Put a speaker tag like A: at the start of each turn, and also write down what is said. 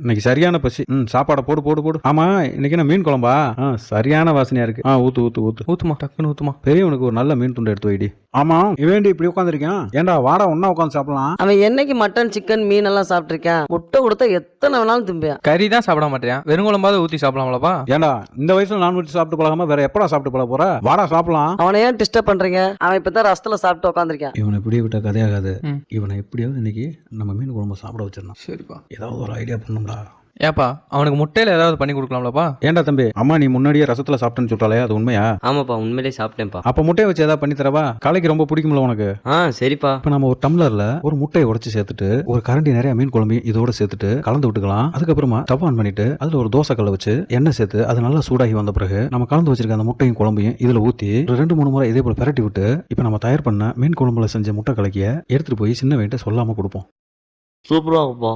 A: இன்னைக்கு சரியான பசி. சாப்பாடை போடு போடு போடு. ஆமா, இன்னைக்கு என்ன மீன் குழம்பா? சரியான வாசனையா இருக்கு. ஊத்து ஊத்து ஊத்து.
B: ஊத்துமா, டக்குன்னு ஊத்துமா.
A: பெரியவனுக்கு ஒரு நல்ல மீன் துண்டு எடுத்து வைடி. ஆமா, இவேண்டி இப்படி உட்காந்துருக்கேன். ஏண்டா வாடா, ஒன்னா உட்காந்து சாப்பிடலாம்.
C: அவன் என்னைக்கு மட்டன் சிக்கன் மீன் எல்லாம் சாப்பிட்டிருக்கான்? முட்டை கொடுத்தா எத்தனை வேணாலும் திம்பியான்.
B: கறி தான் சாப்பிட மாட்டேன், வெறும் குழம்பாவது ஊத்தி சாப்பிடலாம்லப்பா.
A: ஏண்டா இந்த வயசுல நான்வெஜ் சாப்பிட்டு பழகாம வேற எப்படா சாப்பிட்டு பழக போற? வாடா சாப்பிடலாம்.
C: அவனை ஏன் டிஸ்டர்ப் பண்றீங்க? அவன் இப்பதான் ரசத்துல சாப்பிட்டு உட்காந்துருக்கான்.
A: இவனை இப்படியே விட்டா கதையாகாது. இவனை எப்படியாவது இன்னைக்கு நம்ம மீன் குழம்பு சாப்பிட வச்சிடணும்.
B: சரிப்பா,
A: ஏதாவது ஒரு ஐடியா பண்ணும்டா.
B: ஏப்பா அவனுக்கு முட்டையில ஏதாவது பண்ணி கொடுக்கலாம்லப்பா?
A: ஏண்டா தம்பி, அம்மா நீ முன்னாடியே ரசத்துல சாப்பிட்டேன்னு சொல்றாளே, அது உண்மையா?
D: ஆமாப்பா, உண்மையிலேயே சாப்பிட்டேன்ப்பா.
A: அப்ப முட்டையை வச்சு ஏதாவது பண்ணி தரவா? காலைக்கு ரொம்ப பிடிக்கும்ல உனக்கு?
D: சரிப்பா.
A: இப்ப நம்ம ஒரு டம்ளர்ல ஒரு முட்டையை உடைச்சு சேர்த்துட்டு ஒரு கரண்டி நிறைய மீன் குழம்பு இதோட சேர்த்துட்டு கலந்து விட்டுக்கலாம். அதுக்கப்புறமா ஸ்டவ் ஆன் பண்ணிட்டு அதுல ஒரு தோசை கல்ல வச்சு எண்ணெய் சேர்த்து அது நல்லா சூடாகி வந்த பிறகு நம்ம கலந்து வச்சிருக்க அந்த முட்டையும் குழம்பையும் இதுல ஊத்தி ஒரு 2-3 முறை இதே போல பிரட்டி விட்டு இப்ப நம்ம தயார் பண்ண மீன் குழம்புல செஞ்ச முட்டை கலக்கிய எடுத்துட்டு போய் சின்ன வெயிட்ட சொல்லாம கொடுப்போம்.
D: சூப்பரா இருக்குப்பா.